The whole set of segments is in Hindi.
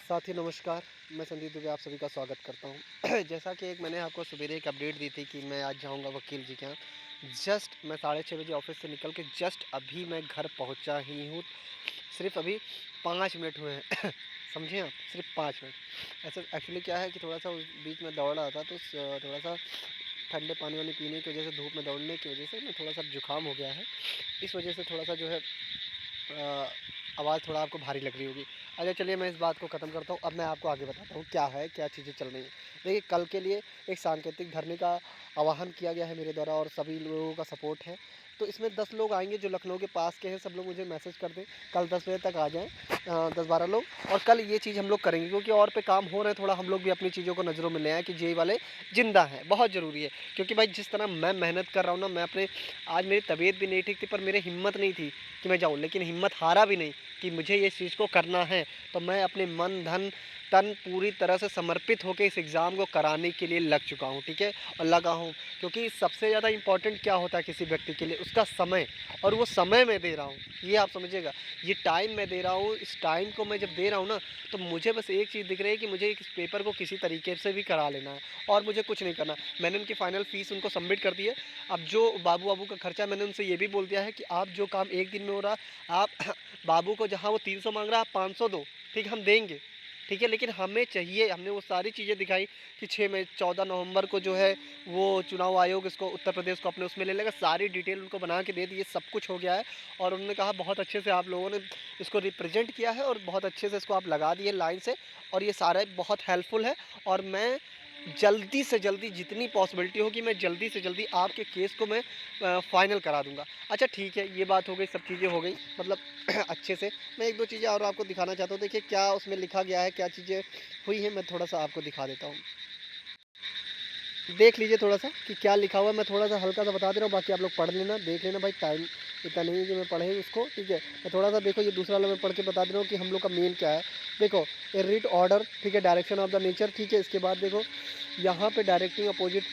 साथी नमस्कार, मैं संदीप दुबे आप सभी का स्वागत करता हूँ। जैसा कि एक मैंने आपको सवेरे एक अपडेट दी थी कि मैं आज जाऊँगा वकील जी के यहाँ। जस्ट मैं 6:30 बजे ऑफ़िस से निकल के जस्ट अभी मैं घर पहुँचा ही हूँ। सिर्फ़ अभी 5 मिनट हुए हैं। समझे आप? सिर्फ़ 5 मिनट। ऐसा एक्चुअली क्या है कि थोड़ा-सा उस बीच में दौड़ रहा था तो थोड़ा-सा ठंडे पानी-वानी पीने की वज़ह से, धूप में दौड़ने की वज़ह से मैं थोड़ा-सा जुकाम हो गया है। इस वज़ह से थोड़ा-सा जो है आवाज़ थोड़ा आपको भारी लग रही होगी। अच्छा चलिए मैं इस बात को ख़त्म करता हूँ, अब मैं आपको आगे बताता हूँ क्या है, क्या चीज़ें चल रही हैं। देखिए कल के लिए एक सांकेतिक धरने का आह्वान किया गया है मेरे द्वारा और सभी लोगों का सपोर्ट है। तो इसमें 10 लोग आएँगे जो लखनऊ के पास के हैं, सब लोग मुझे मैसेज कर दें, कल 10 बजे तक आ जाएँ 10-12 लोग और कल ये चीज़ हम लोग करेंगे क्योंकि और पे काम हो रहे हैं, थोड़ा हम लोग भी अपनी चीज़ों को नज़रों में ले आएँ कि जेई वाले ज़िंदा हैं, बहुत ज़रूरी है। क्योंकि भाई जिस तरह मैं मेहनत कर रहा हूँ ना, मैं अपने आज मेरी तबीयत भी नहीं ठीक थी पर मेरी हिम्मत नहीं थी कि मैं जाऊँ, लेकिन हिम्मत हारा भी नहीं कि मुझे ये चीज़ को करना है। तो मैं अपने मन, धन, तन पूरी तरह से समर्पित होके इस एग्ज़ाम को कराने के लिए लग चुका हूँ, ठीक है? और लगा हूँ क्योंकि सबसे ज़्यादा इम्पोर्टेंट क्या होता है किसी व्यक्ति के लिए? उसका समय और वो समय मैं दे रहा हूँ, ये आप समझिएगा। ये टाइम मैं दे रहा हूँ, इस टाइम को मैं जब दे रहा हूँ ना, तो मुझे बस एक चीज़ दिख रही है कि मुझे इस पेपर को किसी तरीके से भी करा लेना है और मुझे कुछ नहीं करना। मैंने उनकी फ़ाइनल फ़ीस उनको सबमिट कर दी है। अब जो बाबू-वाबू का खर्चा मैंने उनसे ये भी बोल दिया है कि आप जो काम 1 दिन में हो रहा, आप बाबू को जहाँ वो 300 माँग रहा है, आप 500 दो, ठीक है? हम देंगे, ठीक है? लेकिन हमें चाहिए हमने वो सारी चीज़ें दिखाई कि 14 नवंबर को जो है वो चुनाव आयोग इसको उत्तर प्रदेश को अपने उसमें ले लेगा। सारी डिटेल उनको बना के दे दी है, सब कुछ हो गया है और उन्होंने कहा बहुत अच्छे से आप लोगों ने इसको रिप्रेज़ेंट किया है और बहुत अच्छे से इसको आप लगा दिए लाइन से और ये सारा बहुत हेल्पफुल है और मैं जल्दी से जल्दी जितनी पॉसिबिलिटी होगी मैं जल्दी से जल्दी आपके केस को मैं फ़ाइनल करा दूँगा। अच्छा ठीक है, ये बात हो गई, सब चीज़ें हो गई मतलब अच्छे से। मैं 1-2 चीज़ें और आपको दिखाना चाहता हूँ। देखिए क्या उसमें लिखा गया है, क्या चीज़ें हुई हैं, मैं थोड़ा-सा आपको दिखा देता हूँ। देख लीजिए थोड़ा-सा कि क्या लिखा हुआ है, मैं थोड़ा-सा हल्का-सा बता दे रहा हूँ, बाकी आप लोग पढ़ लेना, देख लेना भाई टाइम इतना नहीं है कि मैं पढ़े उसको, ठीक है? मैं थोड़ा-सा देखो ये दूसरा वाला मैं पढ़ के बता दे रहा हूँ कि हम लोग का मेन क्या है। देखो, ए रिट ऑर्डर, ठीक है? डायरेक्शन ऑफ द नेचर, ठीक है? इसके बाद देखो, यहाँ पे directing opposite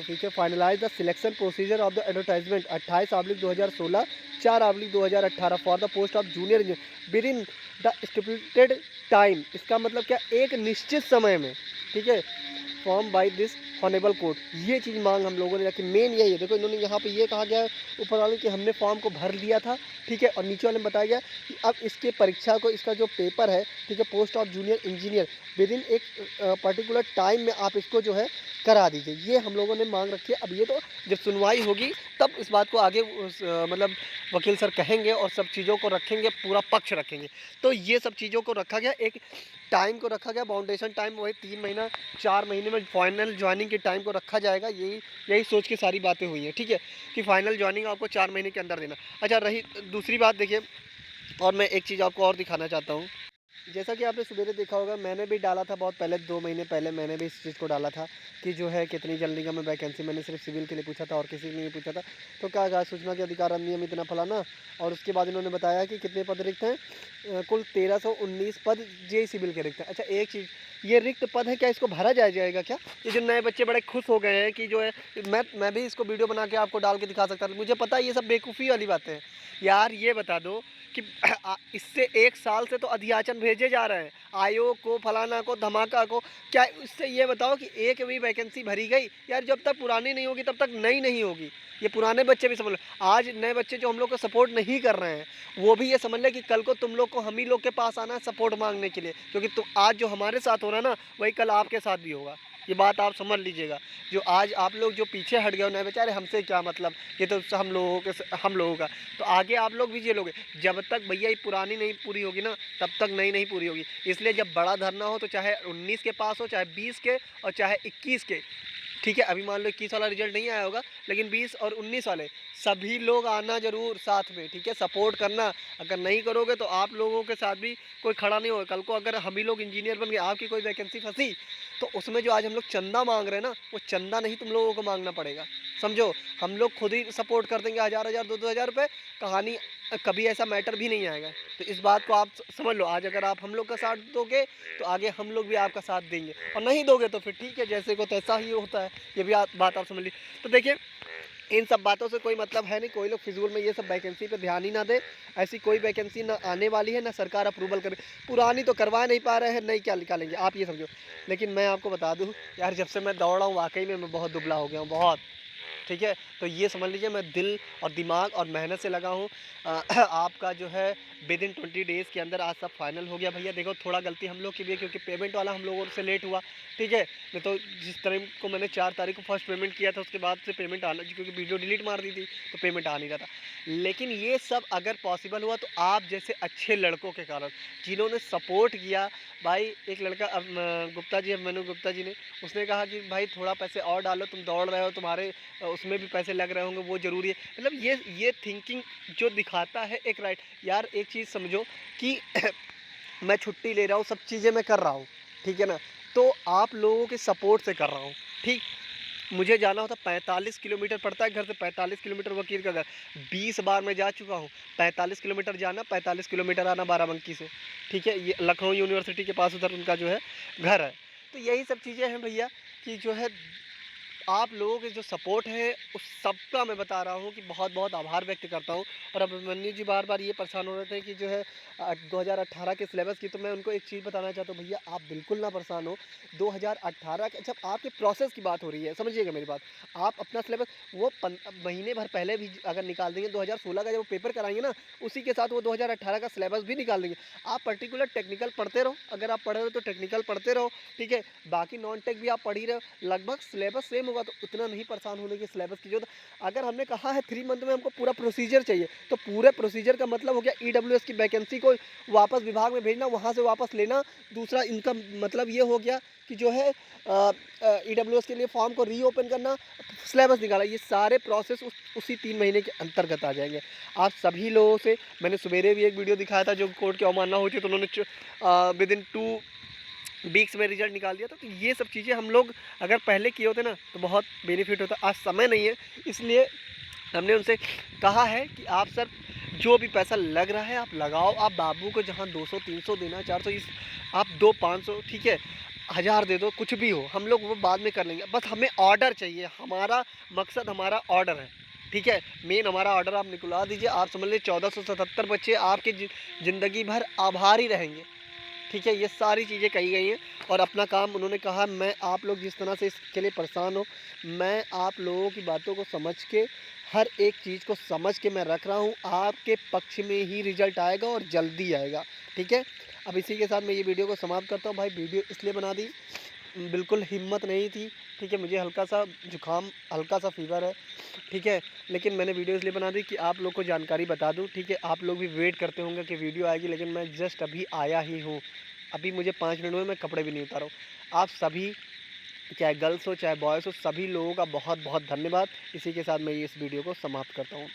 feature finalise the selection procedure of the advertisement 28/2016, 4/2018 for the post of junior engineer within the stipulated time. इसका मतलब क्या? एक निश्चित समय में, ठीक है? Form by this honourable court, ये चीज़ मांग हम लोगों ने रखी, मेन यही है। देखो इन्होंने यहाँ पे ये कहा गया है ऊपर वाले कि हमने फॉर्म को भर दिया था, ठीक है? और नीचे वाले में बताया गया कि अब इसके परीक्षा को इसका जो पेपर है, ठीक है? Post of junior engineer with in एक पर्टिकुलर टाइम में आप इसको जो है करा दीजिए, ये हम लोगों ने मांग रखी है। अब ये तो जब सुनवाई होगी तब इस बात को आगे मतलब वकील सर कहेंगे और सब चीज़ों को रखेंगे, पूरा पक्ष रखेंगे। तो ये सब चीज़ों को रखा गया, एक टाइम को रखा गया, बाउंडेशन टाइम वही 3 महीना 4 महीने में फाइनल जॉइनिंग के टाइम को रखा जाएगा, यही यही सोच के सारी बातें हुई हैं, ठीक है? कि फाइनल जॉइनिंग आपको 4 महीने के अंदर देना। अच्छा रही दूसरी बात देखिए और मैं एक चीज़ आपको और दिखाना चाहता हूँ। जैसा कि आपने सवेरे देखा होगा मैंने भी डाला था बहुत पहले 2 महीने पहले मैंने भी इस चीज़ को डाला था कि जो है कितनी जल्दी का मैं वैकेंसी मैंने सिर्फ सिविल के लिए पूछा था और किसी के लिए नहीं पूछा था। तो क्या कहा सूचना के अधिकार अधिनियम इतना फलाना और उसके बाद इन्होंने बताया कि कितने पद रिक्त हैं कुल 1319 पद जेई सिविल के रिक्त हैं। अच्छा एक चीज़ ये रिक्त पद है क्या इसको भरा जाएगा क्या? ये जो नए बच्चे बड़े खुश हो गए हैं कि जो है मैं भी इसको वीडियो बना के आपको डाल के दिखा सकता था। मुझे पता है ये सब बेवकूफ़ी वाली बातें हैं। यार ये बता दो कि इससे 1 साल से तो अधियाचन भेजे जा रहे हैं, आयोग को, फलाना को, धमाका को। क्या इससे ये बताओ कि एक भी वैकेंसी भरी गई? यार जब तक पुरानी नहीं होगी तब तक नई नहीं होगी। ये पुराने बच्चे भी समझ लो, आज नए बच्चे जो हम लोग को सपोर्ट नहीं कर रहे हैं, वो भी ये समझ लें कि कल को तुम लोग को हम ही लोग के पास आना है सपोर्ट माँगने के लिए, क्योंकि तुम आज जो हमारे साथ हो रहा है ना, वही कल आपके साथ भी होगा। ये बात आप समझ लीजिएगा। जो आज आप लोग जो पीछे हट गए हो नए बेचारे हमसे क्या मतलब, ये तो हम लोगों का। तो आगे आप लोग भी झेलोगे। जब तक भैया ये पुरानी नहीं पूरी होगी ना तब तक नई नहीं पूरी होगी। इसलिए जब बड़ा धरना हो तो चाहे 19 के पास हो, चाहे 20 के और चाहे 21 के, ठीक है? अभी मान लो 21 वाला रिजल्ट नहीं आया होगा, लेकिन 20 और 19 वाले सभी लोग आना ज़रूर साथ में, ठीक है? सपोर्ट करना। अगर नहीं करोगे तो आप लोगों के साथ भी कोई खड़ा नहीं होगा। कल को अगर हम ही लोग इंजीनियर बन गए, आपकी कोई वैकेंसी फंसी, तो उसमें जो आज हम लोग चंदा मांग रहे हैं ना, वो चंदा नहीं तुम लोगों को मांगना पड़ेगा, समझो? हम लोग खुद ही सपोर्ट कर देंगे, 1000-1000 2-2 हज़ार रुपये। कहानी कभी ऐसा मैटर भी नहीं आएगा। तो इस बात को आप समझ लो, आज अगर आप हम लोग का साथ दोगे तो आगे हम लोग भी आपका साथ देंगे, और नहीं दोगे तो फिर ठीक है, जैसे को तैसा ही होता है। ये भी बात आप समझ ली। तो देखिए इन सब बातों से कोई मतलब है नहीं, कोई लोग फिजूल में ये सब वैकेंसी पे ध्यान ही ना दे। ऐसी कोई वैकेंसी ना आने वाली है, ना सरकार अप्रूवल करे। पुरानी तो करवा नहीं पा रहे हैं, नई क्या निकालेंगे, आप ये समझो। लेकिन मैं आपको बता दूँ यार, जब से मैं दौड़ा हूँ वाकई में मैं बहुत दुबला हो गया हूँ, बहुत। ठीक है, तो ये समझ लीजिए मैं दिल और दिमाग और मेहनत से लगा हूँ। आपका जो है विद इन 20 डेज़ के अंदर आज सब फाइनल हो गया भैया। देखो थोड़ा गलती हम लोग की भी है, क्योंकि पेमेंट वाला हम लोगों से लेट हुआ। ठीक है, नहीं तो जिस तरह को मैंने 4 तारीख को फर्स्ट पेमेंट किया था, उसके बाद से पेमेंट आना, क्योंकि वीडियो डिलीट मार दी थी तो पेमेंट आ नहीं रहा था। लेकिन ये सब अगर पॉसिबल हुआ तो आप जैसे अच्छे लड़कों के कारण, जिन्होंने सपोर्ट किया। भाई एक लड़का गुप्ता जी, मनु गुप्ता जी ने, उसने कहा कि भाई थोड़ा पैसे और डालो, तुम दौड़ रहे हो, तुम्हारे उसमें भी पैसे लग रहे होंगे, वो ज़रूरी है। मतलब ये थिंकिंग जो दिखाता है एक राइट। यार एक चीज़ समझो कि मैं छुट्टी ले रहा हूँ, सब चीज़ें मैं कर रहा हूँ, ठीक है ना, तो आप लोगों के सपोर्ट से कर रहा हूँ। ठीक, मुझे जाना होता 45 किलोमीटर पड़ता है घर से, 45 किलोमीटर वकील का घर, 20 बार मैं जा चुका हूँ। 45 किलोमीटर जाना, 45 किलोमीटर आना बाराबंकी से। ठीक है, ये लखनऊ यूनिवर्सिटी के पास उधर उनका जो है घर है। तो यही सब चीज़ें हैं भैया कि जो है आप लोगों के जो सपोर्ट है उस सबका मैं बता रहा हूँ कि बहुत बहुत आभार व्यक्त करता हूँ। और अभिमन्यु जी बार बार ये परेशान हो रहे थे कि जो है 2018 के सिलेबस की, तो मैं उनको एक चीज़ बताना चाहता हूँ भैया, आप बिल्कुल ना परेशान हो। 2018 के जब आपके प्रोसेस की बात हो रही है, समझिएगा मेरी बात, आप अपना सिलेबस वो महीने भर पहले भी अगर निकाल देंगे, 2016 का जब वो पेपर कराएंगे ना, उसी के साथ वो 2018 का सिलेबस भी निकाल देंगे। आप पर्टिकुलर टेक्निकल पढ़ते रहो, अगर आप पढ़ रहे हो तो टेक्निकल पढ़ते रहो। ठीक है, बाकी नॉन टेक भी आप पढ़ ही रहे हो, लगभग सिलेबस सेम होगा, तो उतना नहीं परेशान होने की सिलेबस की जरूरत। अगर हमने कहा है 3 मंथ में हमको पूरा प्रोसीजर चाहिए, तो पूरे प्रोसीजर का मतलब हो गया ईडब्ल्यूएस की वैकेंसी को वापस विभाग में भेजना, वहाँ से वापस लेना। दूसरा इनका मतलब ये हो गया कि जो है ईडब्ल्यूएस के लिए फॉर्म को रीओपन करना, सिलेबस निकाला, ये सारे प्रोसेस उसी 3 महीने के अंतर्गत आ जाएंगे। आप सभी लोगों से मैंने सवेरे भी एक वीडियो दिखाया था, जो कोर्ट की अवमानना हुई थी, तो उन्होंने विद इन 2 वीक्स में रिजल्ट निकाल दिया था। तो ये सब चीज़ें हम लोग अगर पहले किए होते ना तो बहुत बेनिफिट होता। आज समय नहीं है, इसलिए हमने उनसे कहा है कि आप सर जो भी पैसा लग रहा है आप लगाओ। आप बाबू को जहाँ 200-300 देना, 400, इस आप दो 500, ठीक है, 1000 दे दो, कुछ भी हो, हम लोग वो बाद में कर लेंगे। बस हमें ऑर्डर चाहिए, हमारा मकसद हमारा ऑर्डर है। ठीक है, मेन हमारा ऑर्डर आप निकलवा दीजिए। आप समझ लीजिए 1477 बच्चे आपके ज़िंदगी भर आभारी रहेंगे। ठीक है, ये सारी चीज़ें कही गई हैं। और अपना काम उन्होंने कहा, मैं आप लोग जिस तरह से इसके लिए परेशान हो, मैं आप लोगों की बातों को समझ के, हर एक चीज़ को समझ के मैं रख रहा हूँ। आपके पक्ष में ही रिजल्ट आएगा और जल्दी आएगा। ठीक है, अब इसी के साथ मैं ये वीडियो को समाप्त करता हूँ। भाई वीडियो इसलिए बना दी, बिल्कुल हिम्मत नहीं थी। ठीक है, मुझे हल्का सा जुकाम, हल्का सा फीवर है। ठीक है, लेकिन मैंने वीडियो इसलिए बना दी कि आप लोग को जानकारी बता दूं। ठीक है, आप लोग भी वेट करते होंगे कि वीडियो आएगी, लेकिन मैं जस्ट अभी आया ही हूँ। अभी मुझे 5 मिनट में मैं कपड़े भी नहीं उतारा हूँ। आप सभी, चाहे गर्ल्स हो चाहे बॉयज़ हो, सभी लोगों का बहुत बहुत धन्यवाद। इसी के साथ मैं इस वीडियो को समाप्त करता हूँ।